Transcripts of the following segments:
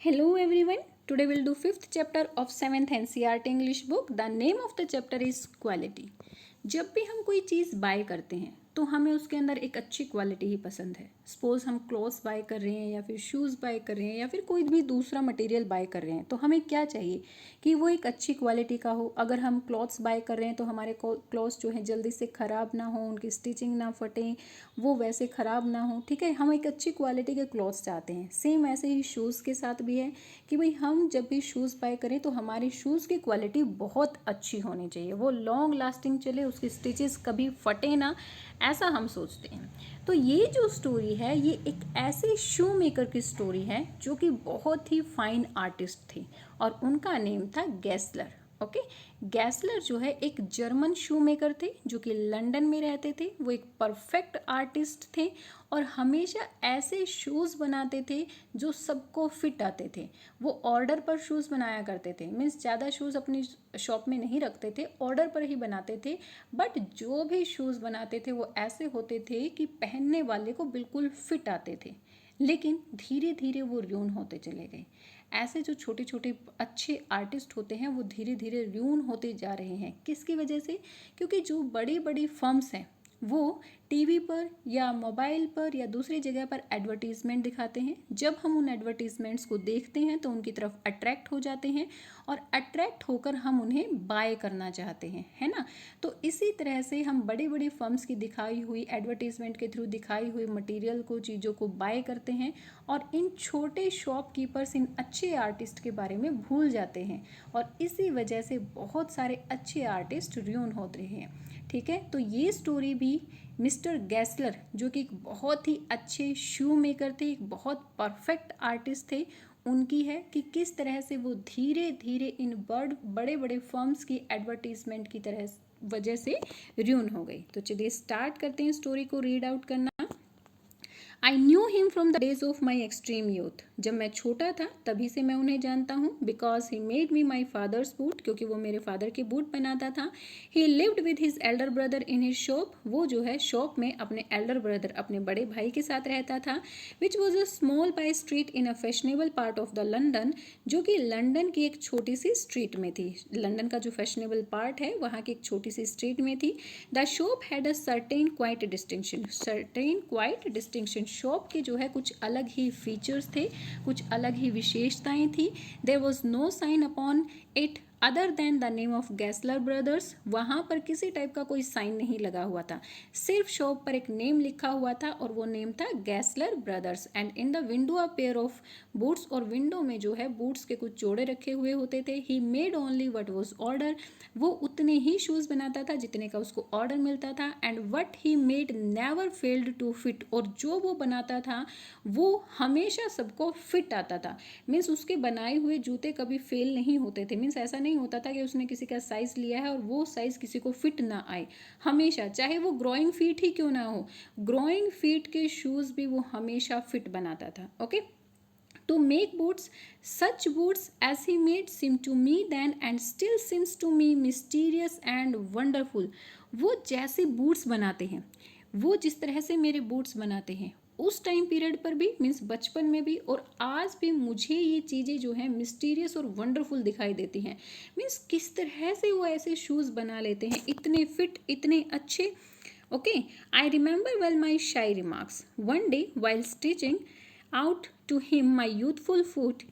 Hello everyone. Today we'll do fifth chapter of seventh NCERT English book. The name of the chapter is quality. जब भी हम कोई चीज़ bye करते हैं तो हमें उसके अंदर एक अच्छी क्वालिटी ही पसंद है. सपोज हम क्लोथ्स बाय कर रहे हैं या फिर शूज़ बाय कर रहे हैं या फिर कोई भी दूसरा मटेरियल बाय कर रहे हैं तो हमें क्या चाहिए कि वो एक अच्छी क्वालिटी का हो. अगर हम क्लॉथ्स बाय कर रहे हैं तो हमारे क्लॉथ्स जो हैं जल्दी से ख़राब ना हो, उनकी स्टिचिंग ना फटे, वो वैसे ख़राब ना हो. ठीक है, हम एक अच्छी क्वालिटी के क्लॉथ्स चाहते हैं. सेम ऐसे ही शूज़ के साथ भी है कि भाई हम जब भी शूज़ बाय करें तो हमारी शूज़ की क्वालिटी बहुत अच्छी होनी चाहिए, वो लॉन्ग लास्टिंग चले, उसकी स्टिचेस कभी फटे ना, ऐसा हम सोचते हैं. तो ये जो स्टोरी है ये एक ऐसे शू मेकर की स्टोरी है जो कि बहुत ही फाइन आर्टिस्ट थे और उनका नेम था गैसलर. ओके, गैसलर जो है एक जर्मन शू मेकर थे जो कि लंदन में रहते थे. वो एक परफेक्ट आर्टिस्ट थे और हमेशा ऐसे शूज़ बनाते थे जो सबको फिट आते थे. वो ऑर्डर पर शूज़ बनाया करते थे, मीन्स ज़्यादा शूज़ अपनी शॉप में नहीं रखते थे, ऑर्डर पर ही बनाते थे. बट जो भी शूज़ बनाते थे वो ऐसे होते थे कि पहनने वाले को बिल्कुल फिट आते थे. लेकिन धीरे धीरे वो र्यून होते चले गए. ऐसे जो छोटे छोटे अच्छे आर्टिस्ट होते हैं वो धीरे धीरे र्यून होते जा रहे हैं. किसकी वजह से? क्योंकि जो बड़ी बड़ी फर्म्स हैं वो टीवी पर या मोबाइल पर या दूसरी जगह पर एडवर्टीज़मेंट दिखाते हैं. जब हम उन एडवर्टीज़मेंट्स को देखते हैं तो उनकी तरफ अट्रैक्ट हो जाते हैं और अट्रैक्ट होकर हम उन्हें बाय करना चाहते हैं, है ना. तो इसी तरह से हम बड़ी बड़ी फर्म्स की दिखाई हुई एडवर्टीज़मेंट के थ्रू दिखाई हुई मटेरियल को, चीज़ों को बाय करते हैं और इन छोटे शॉपकीपर्स, इन अच्छे आर्टिस्ट के बारे में भूल जाते हैं और इसी वजह से बहुत सारे अच्छे आर्टिस्ट र्यून होते हैं. ठीक है, तो ये स्टोरी भी मिस्टर गैसलर जो कि एक बहुत ही अच्छे शू मेकर थे, एक बहुत परफेक्ट आर्टिस्ट थे, उनकी है कि किस तरह से वो धीरे धीरे इन बड़े बड़े फर्म्स की एडवर्टीजमेंट की तरह वजह से र्यून हो गई. तो चलिए स्टार्ट करते हैं स्टोरी को रीड आउट करना. I knew him from the days of my extreme youth. जब मैं छोटा था तभी से मैं उन्हें जानता हूँ. Because he made me my father's boot, क्योंकि वो मेरे फादर के बूट बनाता था. ही lived with his elder brother in his shop. वो जो है शॉप में अपने एल्डर ब्रदर, अपने बड़े भाई के साथ रहता था. Which was a small by street in a fashionable part of the London, जो कि लंदन की एक छोटी सी स्ट्रीट में थी. लंदन का जो फैशनेबल पार्ट है वहाँ की एक छोटी सी स्ट्रीट में थी. The shop had a certain quite distinction. Shop के जो है कुछ अलग ही फीचर्स थे, कुछ अलग ही विशेषताएं थी. There was no sign upon it other than the name of Gessler brothers. वहाँ पर किसी टाइप का कोई साइन नहीं लगा हुआ था, सिर्फ शॉप पर एक नेम लिखा हुआ था और वो नेम था Gessler brothers. And in the window a pair of boots, और विंडो में जो है बूट्स के कुछ जोड़े रखे हुए होते थे. He made only what was order. वो उतने ही शूज़ बनाता था जितने का उसको ऑर्डर मिलता था. And what he made never failed to fit, और जो वो बनाता था वो हमेशा सबको फिट आता था. मीन्स उसके बनाए हुए जूते कभी फेल नहीं होते थे. मीन्स ऐसा नहीं होता था कि उसने किसी का साइज़ लिया है और वो साइज़ किसी को फिट ना आए. हमेशा, चाहे वो ग्रोइंग फीट ही क्यों ना हो, ग्रोइंग फीट के शूज़ भी वो हमेशा फिट बनाता था. Okay, to make boots, such boots as he made seem to me then and still seems to me mysterious and wonderful. वो जैसे बूट्स बनाते हैं, वो जिस तरह से मेरे बूट्स बनाते हैं उस टाइम पीरियड पर भी, मीन्स बचपन में भी और आज भी, मुझे ये चीज़ें जो हैं मिस्टीरियस और वंडरफुल दिखाई देती हैं. मीन्स किस तरह से वो ऐसे शूज़ बना लेते हैं, इतने फिट, इतने अच्छे. Okay, I remember well my shy remarks. One day, while stitching out to him my youthful foot,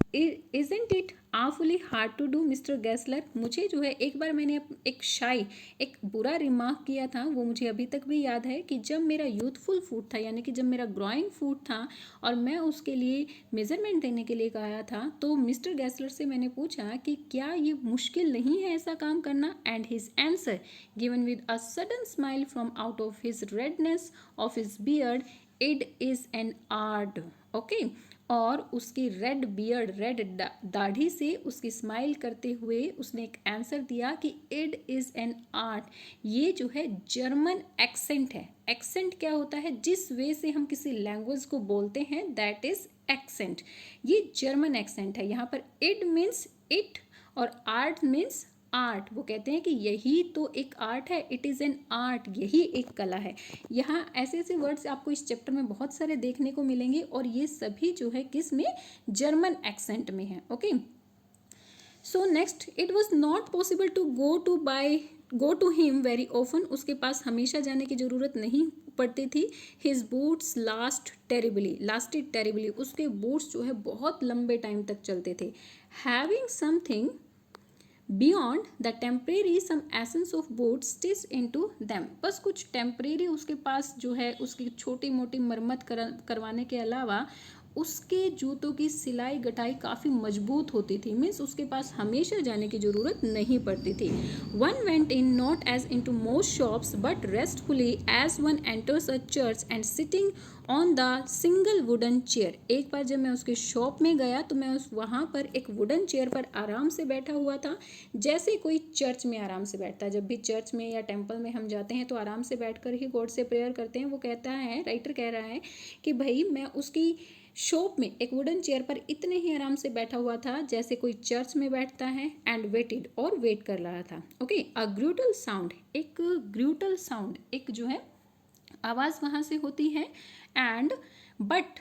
isn't it awfully hard to do, Mr. Gessler? मुझे जो है एक बार मैंने एक शाई, एक बुरा रिमार्क किया था. वो मुझे अभी तक भी याद है कि जब मेरा यूथफुल फूट था, यानी कि जब मेरा ग्रोइंग फूट था और मैं उसके लिए मेजरमेंट देने के लिए कहा था, तो मिस्टर गैसलर से मैंने पूछा कि क्या ये मुश्किल नहीं है ऐसा काम करना. And his answer given with a sudden smile from out of his redness of his beard, it is an art. Okay, और उसकी रेड बियर्ड, रेड दाढ़ी से उसकी स्माइल करते हुए उसने एक आंसर दिया कि इट इज़ एन आर्ट. ये जो है जर्मन एक्सेंट है. एक्सेंट क्या होता है? जिस वे से हम किसी लैंग्वेज को बोलते हैं, दैट इज एक्सेंट. ये जर्मन एक्सेंट है. यहाँ पर इट मीन्स इट और आर्ट मीन्स आर्ट, वो कहते हैं कि यही तो एक आर्ट है, इट इज़ एन आर्ट, यही एक कला है। यहाँ ऐसे ऐसे वर्ड्स आपको इस चैप्टर में बहुत सारे देखने को मिलेंगे और ये सभी जो है किस में, जर्मन एक्सेंट में है। Okay, so next, it was not possible to go to him very often, उसके पास हमेशा जाने की जरूरत नहीं पड़ती थी। हिज बूट्स लास्टेड टेरिबली, उसके बूट्स जो है बहुत लंबे टाइम तक चलते थे। Having something beyond the temporary some essence of boot stitch into them, बस कुछ टेम्परेरी उसके पास जो है उसकी छोटी मोटी मरम्मत करवाने के अलावा उसके जूतों की सिलाई गठाई काफ़ी मजबूत होती थी, मीन्स उसके पास हमेशा जाने की ज़रूरत नहीं पड़ती थी। One went in not as into most shops but restfully as one enters a church and sitting on the single wooden chair, एक बार जब मैं उसके शॉप में गया तो मैं वहाँ पर एक वुडन चेयर पर आराम से बैठा हुआ था, जैसे कोई चर्च में आराम से बैठता है। जब भी चर्च में या टेम्पल में हम जाते हैं तो आराम से बैठकर ही गॉड से प्रेयर करते हैं। वो कहता है, राइटर कह रहा है कि भाई मैं उसकी शॉप में एक वुडन चेयर पर इतने ही आराम से बैठा हुआ था जैसे कोई चर्च में बैठता है, एंड वेटेड, और वेट कर रहा था। ओके, अ ग्रूटल साउंड, एक जो है आवाज़ वहाँ से होती है, एंड बट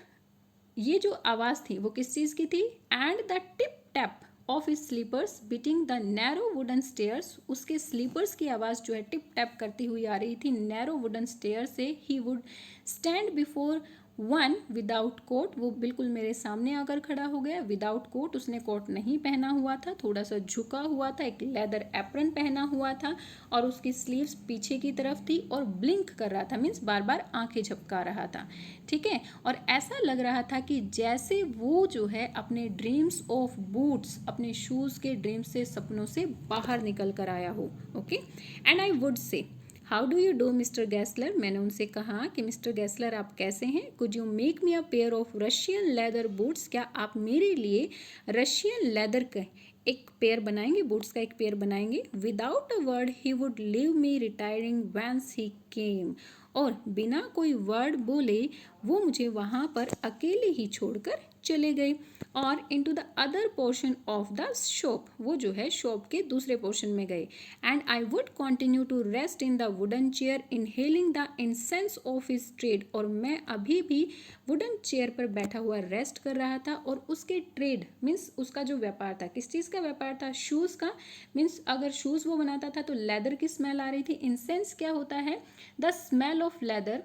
ये जो आवाज़ थी वो किस चीज़ की थी, and the tip tap of his slippers beating the narrow wooden stairs, उसके स्लीपर्स की आवाज़ जो है टिप टैप करती हुई आ रही थी नैरो वुडन स्टेयर से। He would stand before one without coat, वो बिल्कुल मेरे सामने आकर खड़ा हो गया। विदाउट कोट, उसने कोट नहीं पहना हुआ था, थोड़ा सा झुका हुआ था, एक लेदर एप्रन पहना हुआ था और उसकी स्लीव्स पीछे की तरफ थी और ब्लिंक कर रहा था, मीन्स बार बार आंखें झपका रहा था। ठीक है, और ऐसा लग रहा था कि जैसे वो जो है अपने ड्रीम्स ऑफ बूट्स, अपने शूज़ के ड्रीम्स से, सपनों से बाहर निकल कर आया हो। Okay, and I would say, how do you do Mister Gessler, मैंने उनसे कहा कि मिस्टर गैसलर आप कैसे हैं। Could you make me a pair of Russian leather boots, क्या आप मेरे लिए रशियन लेदर का एक पेयर बनाएंगे, बूट्स का एक पेयर बनाएंगे। Without a word he would leave me retiring whence he came, और बिना कोई वर्ड बोले वो मुझे वहाँ पर अकेले ही छोड़कर चले गए। और into the other portion of the shop, वो जो है शॉप के दूसरे पोर्शन में गए। And I would continue to rest in the wooden chair inhaling the incense of his trade, और मैं अभी भी वुडन चेयर पर बैठा हुआ रेस्ट कर रहा था और उसके ट्रेड मीन्स उसका जो व्यापार था, किस चीज़ का व्यापार था, शूज़ का, मीन्स अगर शूज़ वो बनाता था तो लेदर की स्मेल आ रही थी। इंसेंस क्या होता है, the smell of leather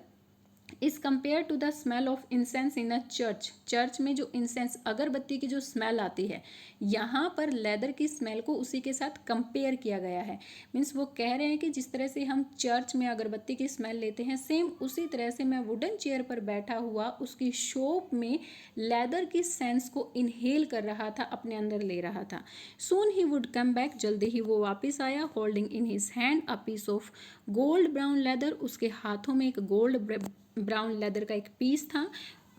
is compare to the smell of incense in a church, church में जो इंसेंस अगरबत्ती की जो स्मेल आती है, यहाँ पर लेदर की स्मेल को उसी के साथ कंपेयर किया गया है। मीन्स वो कह रहे हैं कि जिस तरह से हम चर्च में अगरबत्ती की स्मेल लेते हैं, सेम उसी तरह से मैं वुडन चेयर पर बैठा हुआ उसकी शॉप में लेदर की सेंस को इनहेल कर रहा था, अपने अंदर ले रहा था। सून ही वुड कम बैक, जल्दी ही वो वापस आया, holding in his hand a piece of gold brown leather, उसके हाथों में एक गोल्ड ब्राउन लेदर का एक पीस था।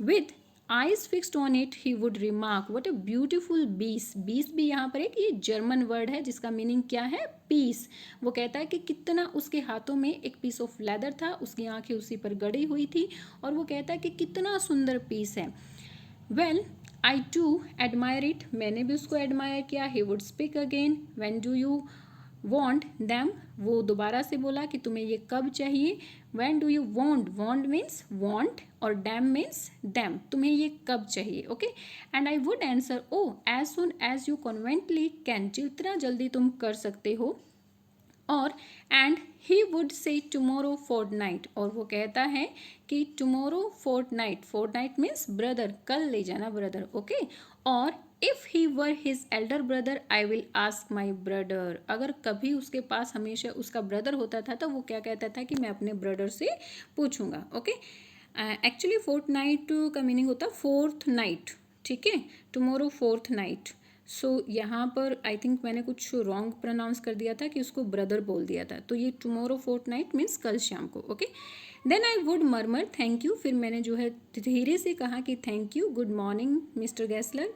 With eyes fixed on it he would remark what a beautiful piece, piece भी यहाँ पर एक ये जर्मन वर्ड है जिसका मीनिंग क्या है, पीस। वो कहता है कि कितना उसके हाथों में एक पीस ऑफ लेदर था, उसकी आंखें उसी पर गड़ी हुई थी और वो कहता है कि कितना सुंदर पीस है। Well I too admire it, मैंने भी उसको एडमायर किया। He would speak again, when do you want them, वो दोबारा से बोला कि तुम्हें ये कब चाहिए। When do you want, want means want और डैम मीन्स दैम, तुम्हें ये कब चाहिए। Okay, and I would answer, oh as soon as you conveniently can, जितना जल्दी तुम कर सकते हो। और एंड ही वुड से टुमारो फोर्टनाइट, और वो कहता है कि tomorrow fortnight, fortnight means brother, कल ले जाना ब्रदर। ओके, और if he were his elder brother I will ask my brother, अगर कभी उसके पास हमेशा उसका ब्रदर होता था तो वो क्या कहता था कि मैं अपने ब्रदर से पूछूंगा। ओके, एक्चुअली फोर्टनाइट का मीनिंग होता है फोर्थ नाइट। ठीक है, टुमारो फोर्थ नाइट। सो यहाँ पर आई थिंक मैंने कुछ रॉन्ग प्रोनाउंस कर दिया था कि उसको ब्रदर बोल दिया था, तो ये टुमारो फोर्टनाइट मीन्स कल शाम को। Okay, then I would murmur thank you, फिर मैंने जो है धीरे से कहा कि thank you, good morning Mister Gessler,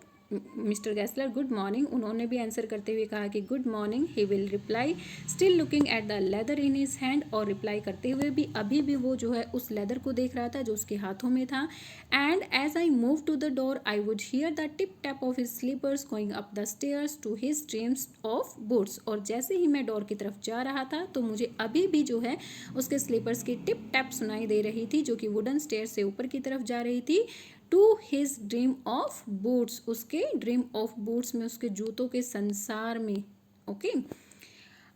Mister Gessler good morning. उन्होंने भी आंसर करते हुए कहा कि good morning. He will reply still looking at the leather in his hand, और रिप्लाई करते हुए भी अभी भी वो जो है उस लेदर को देख रहा था जो उसके हाथों में था। And as I move to the door I would hear the tip tap of his slippers going up the stairs to his dreams of boots. और जैसे ही मैं डोर की तरफ जा रहा था तो मुझे अभी भी जो है उसके स्लीपर्स की टिप टैप सुनाई दे रही थी, जो कि वुडन स्टेयर से ऊपर की तरफ जा रही थी, to his dream of boots, उसके ड्रीम ऑफ बूट्स में, उसके जूतों के संसार में। Okay,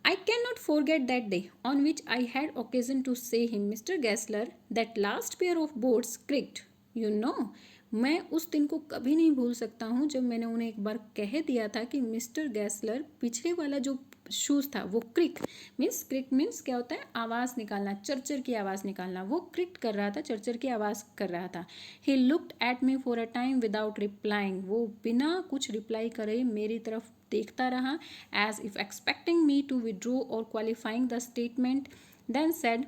I cannot forget that day on which I had occasion to say him, Mr. Gessler, that last pair of boots creaked. You know, मैं उस दिन को कभी नहीं भूल सकता हूँ जब मैंने उन्हें एक बार कह दिया था कि मिस्टर गैसलर पिछले वाला जो शूज़ था वो क्रिक मीन्स क्या होता है, आवाज़ निकालना, चरचर की आवाज़ निकालना, वो क्रिक कर रहा था, चरचर की आवाज़ कर रहा था। He looked at me for a time without replying, वो बिना कुछ रिप्लाई करे मेरी तरफ देखता रहा, as if expecting me to withdraw or qualifying the statement, then said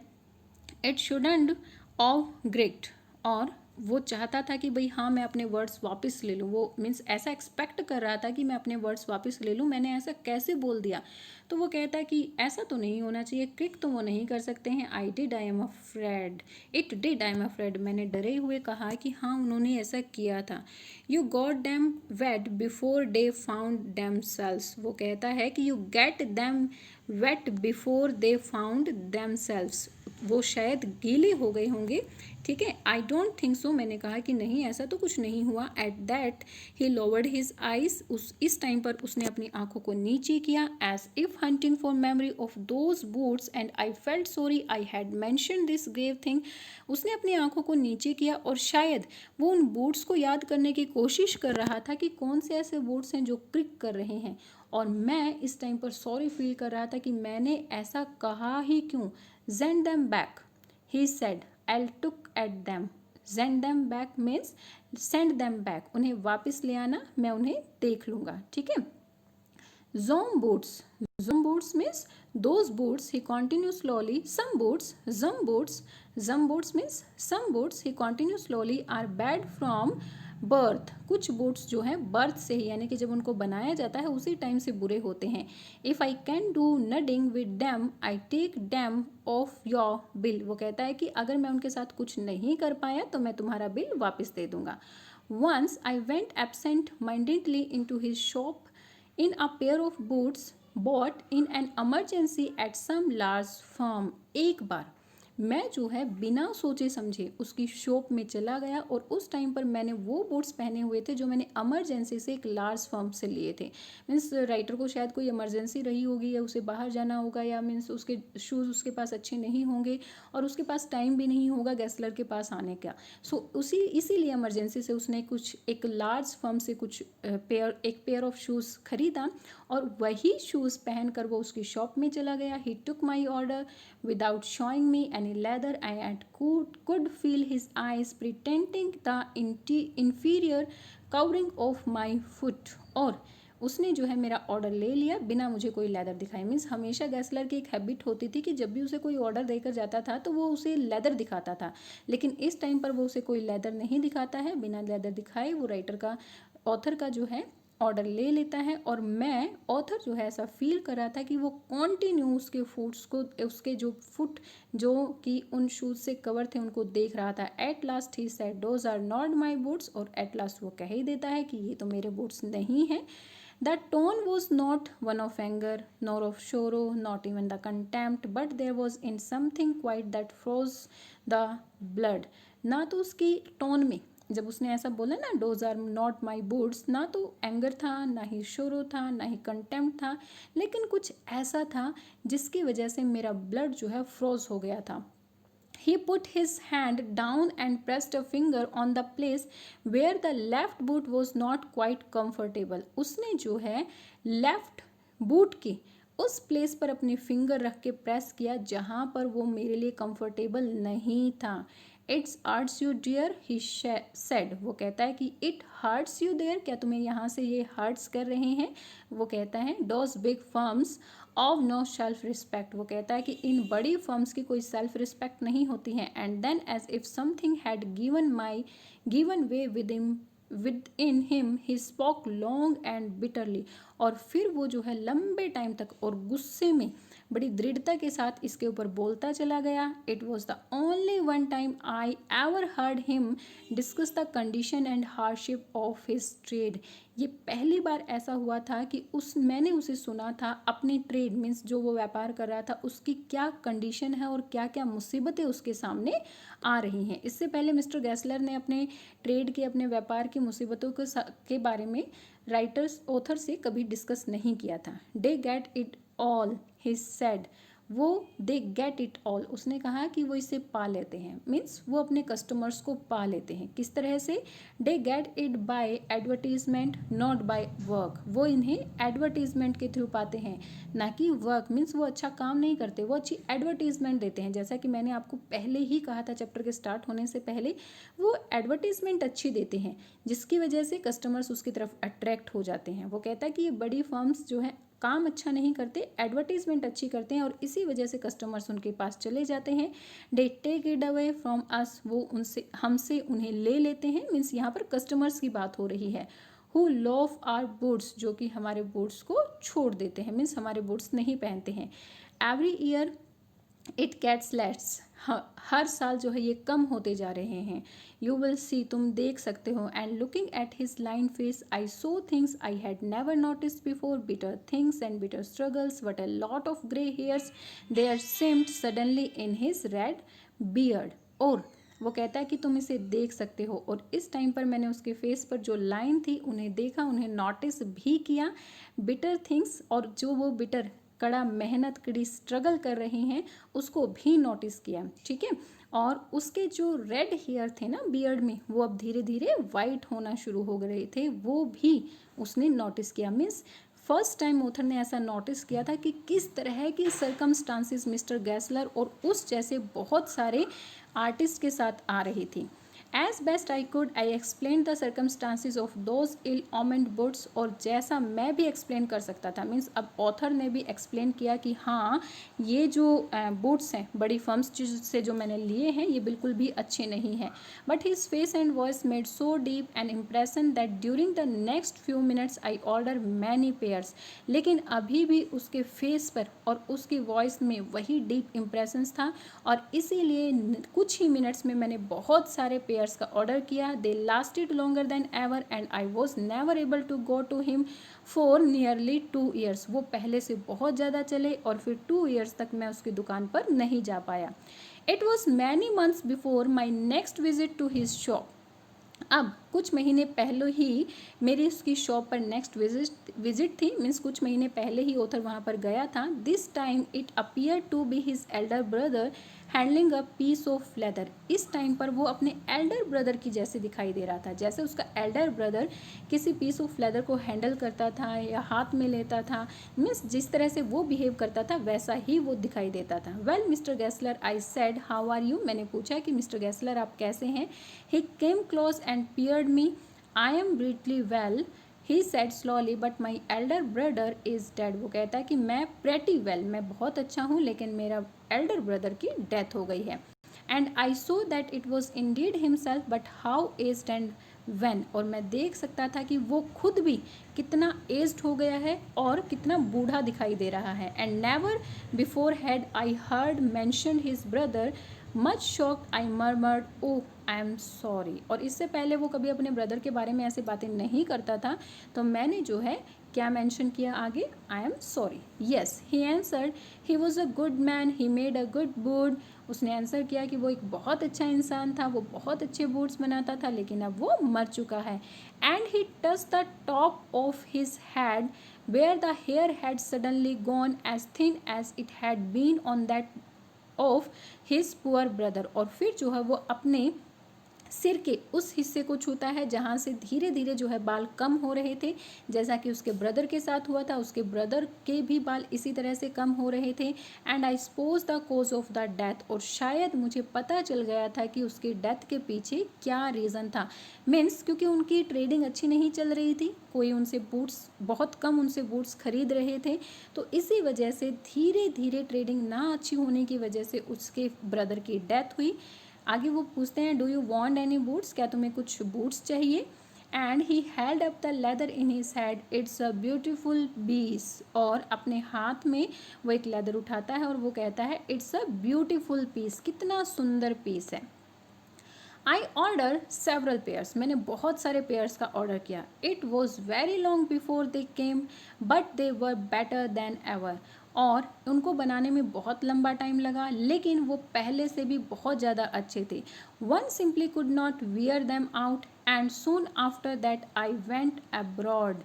it shouldn't of great, और वो चाहता था कि भाई हाँ मैं अपने वर्ड्स वापस ले लूँ, वो मीन्स ऐसा एक्सपेक्ट कर रहा था कि मैं अपने वर्ड्स वापस ले लूँ, मैंने ऐसा कैसे बोल दिया। तो वो कहता कि ऐसा तो नहीं होना चाहिए, क्रिक तो वो नहीं कर सकते हैं। I am afraid, it did, I am afraid, मैंने डरे हुए कहा कि हाँ उन्होंने ऐसा किया था। You got them wet before they found themselves, वो कहता है कि you get them wet before they found themselves, वो शायद गीले हो गए होंगे, ठीक है। आई डोंट थिंक सो, मैंने कहा कि नहीं ऐसा तो कुछ नहीं हुआ। At that he lowered his eyes, इस टाइम पर उसने अपनी आंखों को नीचे किया, as if hunting for memory of those boots, and I felt sorry I had mention this grave thing, उसने अपनी आंखों को नीचे किया और शायद वो उन बूट्स को याद करने की कोशिश कर रहा था कि कौन से ऐसे बूट्स हैं जो क्रिक कर रहे हैं, और मैं इस टाइम पर सॉरी फील कर रहा था कि मैंने ऐसा कहा ही क्यों। Send them back, he said. I'll look at them. Send them back means send them back. उन्हें वापस ले आना, मैं उन्हें देख लूँगा, ठीक है। Zoom boots. Zoom boots means those boots. He continues slowly. Some boots, zoom boots. Zoom boots means some boots. He continues slowly are bad from birth, कुछ बूट्स जो हैं बर्थ से ही, यानी कि जब उनको बनाया जाता है उसी टाइम से बुरे होते हैं। If I can do nothing with them I take them off your bill, वो कहता है कि अगर मैं उनके साथ कुछ नहीं कर पाया तो मैं तुम्हारा बिल वापस दे दूंगा। Once I went absent mindedly into his shop in a pair of boots bought in an emergency at some large firm, एक बार मैं जो है बिना सोचे समझे उसकी शॉप में चला गया और उस टाइम पर मैंने वो बूट्स पहने हुए थे जो मैंने इमरजेंसी से एक लार्ज फर्म से लिए थे। मीन्स राइटर को शायद कोई इमरजेंसी रही होगी या उसे बाहर जाना होगा, या मीन्स उसके शूज़ उसके पास अच्छे नहीं होंगे और उसके पास टाइम भी नहीं होगा गैसलर के पास आने का। सो इसीलिए इमरजेंसी से उसने कुछ एक लार्ज फर्म से कुछ एक पेयर ऑफ शूज़ खरीदा और वही शूज़ पहनकर वो उसकी शॉप में चला गया। He took my order without showing me any leather. I could feel his eyes pretending the inferior covering of my foot. और उसने जो है मेरा ऑर्डर ले लिया बिना मुझे कोई लेदर दिखाए। मीन्स हमेशा गैसलर की एक हैबिट होती थी कि जब भी उसे कोई ऑर्डर देकर जाता था तो वो उसे लेदर दिखाता था, लेकिन इस टाइम पर वो उसे कोई लेदर नहीं दिखाता है। बिना लेदर दिखाए वो राइटर का, ऑथर का जो है ऑर्डर ले लेता है। और मैं ऑथर जो है ऐसा फील कर रहा था कि वो कॉन्टिन्यू उसके फुट्स को, उसके जो फुट जो कि उन शूज़ से कवर थे उनको देख रहा था। At last he said those are not my boots, और एट लास्ट वो कह ही देता है कि ये तो मेरे बूट्स नहीं हैं। The tone was not one of anger nor of sorrow not even the contempt, but there was in something quiet that froze the blood. ना तो उसकी टोन में, जब उसने ऐसा बोला ना those are not my boots, ना तो एंगर था, ना ही शोरो था, ना ही कंटेम्प्ट था, लेकिन कुछ ऐसा था जिसकी वजह से मेरा ब्लड जो है फ्रोज हो गया था। He put his hand down and pressed a finger on the place where the left boot was not quite comfortable. उसने जो है लेफ्ट बूट की उस प्लेस पर अपनी फिंगर रख के प्रेस किया जहाँ पर वो मेरे लिए कंफर्टेबल नहीं था। It's hurts you dear, he said, वो कहता है कि इट हर्ट्स यू देयर, क्या तुम्हें यहाँ से ये हर्ट्स कर रहे हैं। वो कहता है those big firms of no self respect, वो कहता है कि इन बड़ी फर्म्स की कोई सेल्फ रिस्पेक्ट नहीं होती है। And then as if something had given way within him he spoke long and bitterly, और फिर वो जो है लंबे टाइम तक और गुस्से में बड़ी दृढ़ता के साथ इसके ऊपर बोलता चला गया. It was the only one time I ever heard him discuss the condition and hardship of his trade. ये पहली बार ऐसा हुआ था कि मैंने उसे सुना था अपनी ट्रेड मीन्स जो वो व्यापार कर रहा था उसकी क्या कंडीशन है और क्या क्या मुसीबतें उसके सामने आ रही हैं. इससे पहले मिस्टर गैसलर ने अपने ट्रेड के अपने व्यापार की मुसीबतों के बारे में ऑथर से कभी डिस्कस नहीं किया था. They get it all he said, वो दे गेट इट ऑल, उसने कहा कि वो इसे पा लेते हैं. मीन्स वो अपने कस्टमर्स को पा लेते हैं. किस तरह से? They get it by advertisement not by work, वो इन्हें एडवर्टीजमेंट के थ्रू पाते हैं ना कि वर्क. मीन्स वो अच्छा काम नहीं करते, वो अच्छी एडवर्टीजमेंट देते हैं. जैसा कि मैंने आपको पहले ही कहा था चैप्टर के स्टार्ट होने से पहले, वो एडवर्टीजमेंट अच्छी देते हैं जिसकी वजह से कस्टमर्स उसकी तरफ अट्रैक्ट हो जाते हैं. वो कहता है कि ये बड़ी फर्म्स जो है काम अच्छा नहीं करते, एडवर्टीजमेंट अच्छी करते हैं और इसी वजह से कस्टमर्स उनके पास चले जाते हैं. They take it away from us, वो हमसे उन्हें ले लेते हैं. मीन्स यहाँ पर कस्टमर्स की बात हो रही है. हु लॉफ आर बूट्स, जो कि हमारे बूट्स को छोड़ देते हैं, मीन्स हमारे बूट्स नहीं पहनते हैं. Every year it gets less, हर साल जो है ये कम होते जा रहे हैं. यू विल सी, तुम देख सकते हो. And looking at his line face I saw things I had never notice before, bitter things and bitter struggles, what a lot of grey hairs there seemed suddenly in his red beard. और वो कहता है कि तुम इसे देख सकते हो, और इस टाइम पर मैंने उसके फेस पर जो लाइन थी उन्हें देखा, उन्हें नोटिस भी किया. बिटर थिंग्स, और जो वो बिटर कड़ा मेहनत कड़ी स्ट्रगल कर रही हैं उसको भी नोटिस किया. ठीक है. और उसके जो रेड हेयर थे ना बियर्ड में, वो अब धीरे धीरे वाइट होना शुरू हो गए थे, वो भी उसने नोटिस किया. मीन्स फर्स्ट टाइम ऑथर ने ऐसा नोटिस किया था कि किस तरह की सर्कमस्टांसिस मिस्टर गैसलर और उस जैसे बहुत सारे आर्टिस्ट के साथ आ रही थी. As best I could, I explained the circumstances of those ill-omened boots, और जैसा मैं भी एक्सप्लेन कर सकता था. मीन्स अब ऑथर ने भी एक्सप्लेन किया कि हाँ ये जो बूट्स हैं बड़ी फर्म्स से जो मैंने लिए हैं ये बिल्कुल भी अच्छे नहीं हैं. But his face and voice made so deep an impression that during the next few minutes I order many pairs. लेकिन अभी भी उसके फेस पर और उसकी वॉइस में वही डीप इम्प्रेशंस था, और इसीलिए कुछ ही मिनट्स में मैंने बहुत सारे पेयर्स का ऑर्डर किया. They lasted longer than ever and I was never able to go to him for nearly 2 years. वो पहले से बहुत ज़्यादा चले और फिर 2 years तक मैं उसकी दुकान पर नहीं जा पाया. It was many months before my next visit to his shop. अब कुछ महीने पहले ही मेरी उसकी शॉप पर नेक्स्ट विजिट थी. मीन्स कुछ महीने पहले ही ऑथर वहाँ पर गया था. This time it appear to be his elder brother handling a piece of leather. इस टाइम पर वो अपने एल्डर ब्रदर की जैसे दिखाई दे रहा था, जैसे उसका एल्डर ब्रदर किसी पीस ऑफ लेदर को हैंडल करता था या हाथ में लेता था. मीन्स जिस तरह से वो बिहेव करता था वैसा ही वो दिखाई देता था. Well Mister Gessler I said how are you, मैंने पूछा कि मिस्टर गैसलर आप कैसे हैं. He came close and peered me. I am pretty well he said slowly but my elder brother is dead. वो कहता है कि मैं प्रेटी वेल, मैं बहुत अच्छा हूँ, लेकिन मेरा एल्डर ब्रदर की डेथ हो गई है. And I so that it was Indeed himself but how aged and when. और मैं देख सकता था कि वो खुद भी कितना एज्ड हो गया है और कितना बूढ़ा दिखाई दे रहा है. And never before had I heard mention his brother much shocked I murmured oh I am sorry. और इससे पहले वो कभी अपने ब्रदर के बारे में ऐसी बातें नहीं करता था, तो मैंने जो है क्या मेंशन किया आगे, I am sorry. Yes he answered he was a good man he made a good boot. उसने आंसर किया कि वो एक बहुत अच्छा इंसान था, वो बहुत अच्छे बूट्स बनाता था, लेकिन अब वो मर चुका है. And he touch the top of his head where the hair had suddenly gone as thin as it had been on that of his poor brother. और फिर जो है वो अपने सिर के उस हिस्से को छूता है जहाँ से धीरे धीरे जो है बाल कम हो रहे थे, जैसा कि उसके ब्रदर के साथ हुआ था. उसके ब्रदर के भी बाल इसी तरह से कम हो रहे थे. And I suppose the cause of the death. और शायद मुझे पता चल गया था कि उसकी डेथ के पीछे क्या रीज़न था. मीन्स क्योंकि उनकी ट्रेडिंग अच्छी नहीं चल रही थी, कोई उनसे बूट्स बहुत कम उनसे बूट्स खरीद रहे थे, तो इसी वजह से धीरे धीरे ट्रेडिंग ना अच्छी होने की वजह से उसके ब्रदर की डेथ हुई. आगे वो पूछते हैं do you want any boots, क्या तुम्हें कुछ बूट्स चाहिए. And he held up the leather in his hand, it's a beautiful piece. और अपने हाथ में वो एक लेदर उठाता है और वो कहता है इट्स अ ब्यूटीफुल पीस, कितना सुंदर पीस है। आई ऑर्डर सेवरल पेयर्स, मैंने बहुत सारे पेयर्स का ऑर्डर किया। It was very long before they came but they were better than ever, और उनको बनाने में बहुत लंबा टाइम लगा लेकिन वो पहले से भी बहुत ज़्यादा अच्छे थे। One simply could not wear them out and soon after that I went abroad.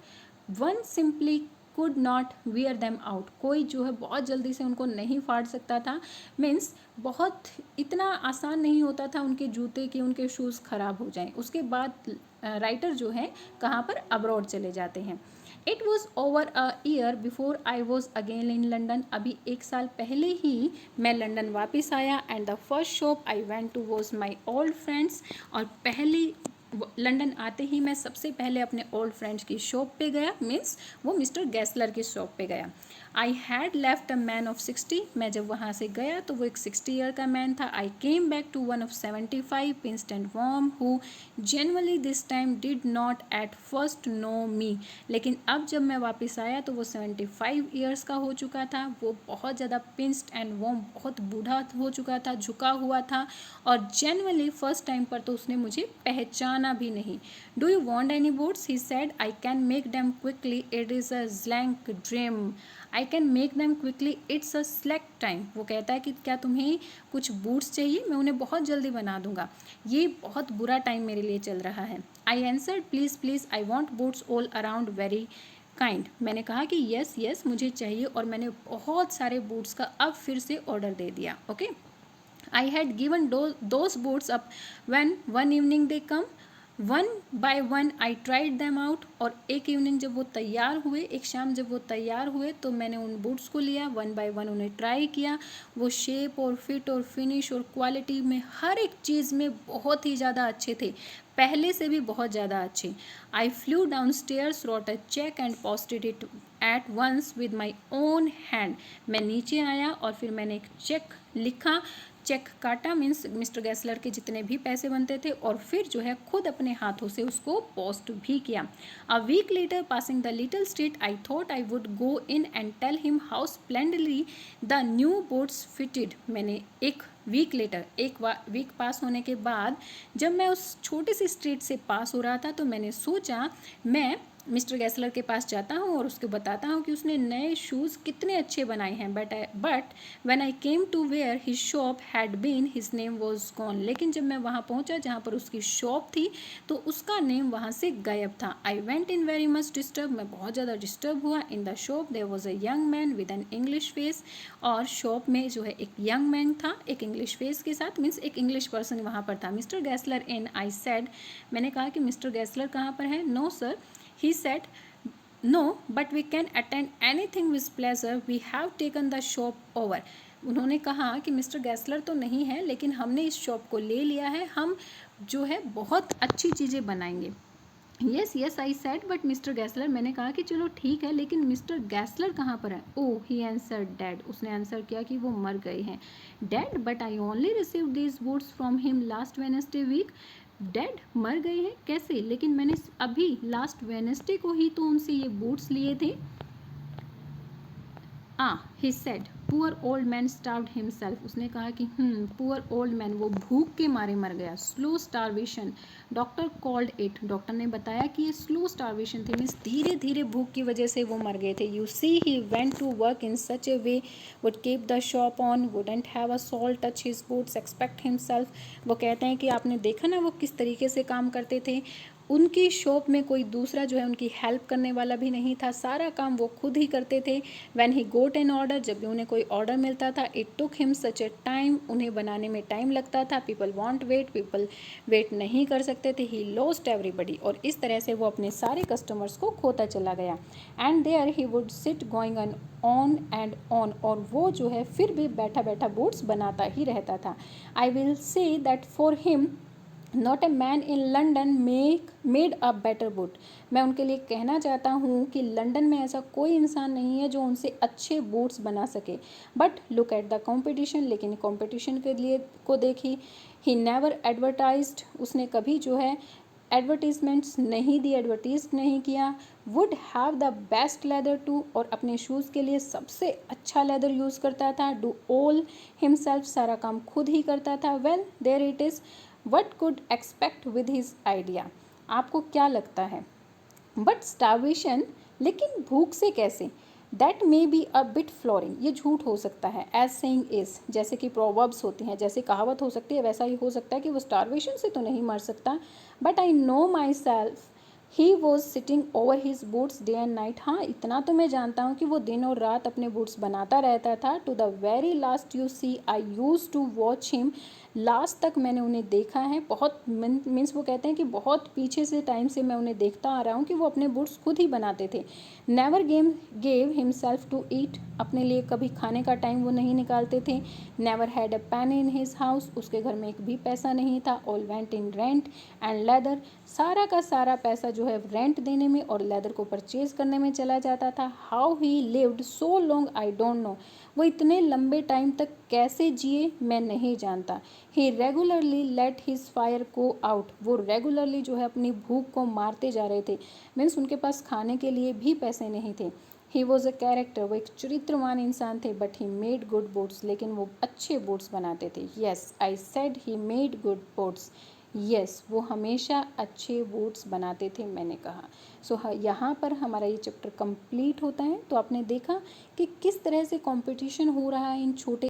One simply could not wear them out, कोई जो है बहुत जल्दी से उनको नहीं फाड़ सकता था, मीन्स बहुत इतना आसान नहीं होता था उनके जूते कि उनके शूज़ ख़राब हो जाएं। उसके बाद राइटर जो है कहाँ पर, अब्रॉड चले जाते हैं। It was over a year before I was again in London, अभी 1 साल पहले ही मैं लंदन वापस आया। And the first shop I went to was my old friends, और पहली लंदन आते ही मैं सबसे पहले अपने ओल्ड फ्रेंड्स की शॉप पे गया, मीन्स वो मिस्टर गैसलर की शॉप पे गया। I had left a man of 60, मैं जब वहाँ से गया तो वो एक 60 ईयर का मैन था। I came back to one of 75, pinched and warm, who generally this time did not at first know me, लेकिन अब जब मैं वापस आया तो वो 75 ईयर्स का हो चुका था। वो बहुत ज़्यादा पिंस्ड एंड वार्म, बहुत बूढ़ा हो चुका था, झुका हुआ था, और जेनरली फर्स्ट टाइम पर तो उसने मुझे पहचाना भी नहीं। Do you want any boots, he said, I can make them quickly, it is a slack dream. I can make them quickly, it's a slack time. वो कहता है कि क्या तुम्हें कुछ बूट्स चाहिए, मैं उन्हें बहुत जल्दी बना दूंगा, ये बहुत बुरा टाइम मेरे लिए चल रहा है। I answered, please please, I want boots all around very kind. मैंने कहा कि यस यस मुझे चाहिए, और मैंने बहुत सारे बूट्स का अब फिर से ऑर्डर दे दिया। Okay, I had given those boots up when one evening they come, one by one I tried them out. और एक इवनिंग जब वो तैयार हुए, एक शाम जब वो तैयार हुए तो मैंने उन बूट्स को लिया, वन बाय वन उन्हें ट्राई किया। वो शेप और फिट और फिनिश और क्वालिटी में हर एक चीज़ में बहुत ही ज़्यादा अच्छे थे, पहले से भी बहुत ज़्यादा अच्छे। I flew downstairs, wrote a cheque and posted it at once with my own hand. मैं नीचे आया और फिर मैंने एक चेक लिखा, चेक काटा, मीन्स मिस्टर गैसलर के जितने भी पैसे बनते थे, और फिर जो है खुद अपने हाथों से उसको पोस्ट भी किया। A week later, passing the little street, I thought I would go in and tell him how splendidly the new boots fitted. मैंने एक वीक लेटर, एक वीक पास होने के बाद जब मैं उस छोटी सी स्ट्रीट से पास हो रहा था तो मैंने सोचा मैं मिस्टर गैसलर के पास जाता हूँ और उसको बताता हूँ कि उसने नए शूज़ कितने अच्छे बनाए हैं। But when I came to where his shop had been, his name was gone. लेकिन जब मैं वहाँ पहुँचा जहाँ पर उसकी शॉप थी तो उसका नेम वहाँ से गायब था। I went in very much disturb, मैं बहुत ज़्यादा डिस्टर्ब हुआ। In the shop there was a young man with an English face, और शॉप में जो है एक यंग मैन था एक इंग्लिश फेस के साथ, मीन्स एक इंग्लिश पर्सन वहाँ पर था। मिस्टर गैसलर इन, आई सेड, मैंने कहा कि मिस्टर गैसलर कहाँ पर है। No sir, he said, no but we can attend anything with pleasure, we have taken the shop over। उन्होंने कहा कि मिस्टर गैसलर तो नहीं है लेकिन हमने इस शॉप को ले लिया है, हम जो है बहुत अच्छी चीज़ें बनाएंगे। Yes yes I said, but Mister Gessler, मैंने कहा कि चलो ठीक है लेकिन मिस्टर गैसलर कहाँ पर है। ओह, ही आंसर डेड, उसने आंसर किया कि वो मर गए हैं। Dead, but I only receive this boots from him last Wednesday week. Dead, मर गए हैं कैसे, लेकिन मैंने अभी लास्ट वेडनेसडे को ही तो उनसे ये बूट्स लिए थे। He said, poor old man starved himself. उसने कहा कि पुअर ओल्ड मैन, वो भूख के मारे मर गया। Slow starvation, doctor called it, doctor ने बताया कि ये स्लो स्टार्वेशन थी, मीन्स धीरे धीरे भूख की वजह से वो मर गए थे। You see he went to work in such a way, would keep the shop on, wouldn't have a soul touch his boots expect himself. वो कहते हैं कि आपने देखा ना वो किस तरीके से काम करते थे, उनकी शॉप में कोई दूसरा जो है उनकी हेल्प करने वाला भी नहीं था, सारा काम वो खुद ही करते थे। When he got an order, जब भी उन्हें कोई ऑर्डर मिलता था, it took him such a time, उन्हें बनाने में टाइम लगता था। People want wait, people wait नहीं कर सकते थे। ही लॉस्ट एवरीबडी, और इस तरह से वो अपने सारे कस्टमर्स को खोता चला गया। And there he would sit going on and on, और वो जो है फिर भी बैठा बैठा बूट्स बनाता ही रहता था। I will say that for him not a man in London made a better boot. मैं उनके लिए कहना चाहता हूँ कि लंदन में ऐसा कोई इंसान नहीं है जो उनसे अच्छे बूट्स बना सके। But look at the competition, लेकिन कॉम्पिटिशन के लिए को देखी। ही नेवर एडवर्टाइज्ड, उसने कभी जो है एडवर्टीजमेंट्स नहीं दी, एडवर्टीज नहीं किया, would have the best leather too, और अपने शूज़ के लिए सबसे अच्छा लेदर यूज़ करता था, डू ऑल हिमसेल्फ, सारा काम खुद ही करता था, well there it is, what could expect with his idea, आपको क्या लगता है, बट स्टार्वेशन, लेकिन भूख से कैसे, that may be a bit flooring, ये झूठ हो सकता है, एज सेइंग इज, जैसे कि प्रोवर्ब्स होती हैं, जैसे कहावत हो सकती है, वैसा ही हो सकता है कि वो स्टार्वेशन से तो नहीं मर सकता, but I know my self he was sitting over his boots day and night, हाँ इतना तो मैं जानता हूँ कि वो दिन और रात अपने बूट्स बनाता रहता था, to the very last you see I use to watch him, last तक मैंने उन्हें देखा है, बहुत मीन्स वो कहते हैं कि बहुत पीछे से टाइम से मैं उन्हें देखता आ रहा हूँ कि वो अपने बूट्स खुद ही बनाते थे, never gave himself to eat, अपने लिए कभी खाने का टाइम वो नहीं निकालते थे, never had a Penney in his house, उसके घर में एक भी पैसा नहीं था, all went in rent and leather, सारा का सारा पैसा जो है रेंट देने में और लेदर को परचेज करने में चला जाता था, how he lived so long I don't know, वो इतने लंबे टाइम तक कैसे जिए मैं नहीं जानता, he regularly let his fire go out, वो रेगुलरली जो है अपनी भूख को मारते जा रहे थे, मीन्स उनके पास खाने के लिए भी पैसे नहीं थे, ही वॉज अ कैरेक्टर, वो एक चरित्रवान इंसान थे, but he made good boats, लेकिन वो अच्छे बोट्स बनाते थे, yes I said he made good boats, yes वो हमेशा अच्छे बोट्स बनाते थे, मैंने कहा। सो यहाँ पर हमारा ये चैप्टर कंप्लीट होता है, तो आपने देखा कि किस तरह से कंपटीशन हो रहा है इन छोटे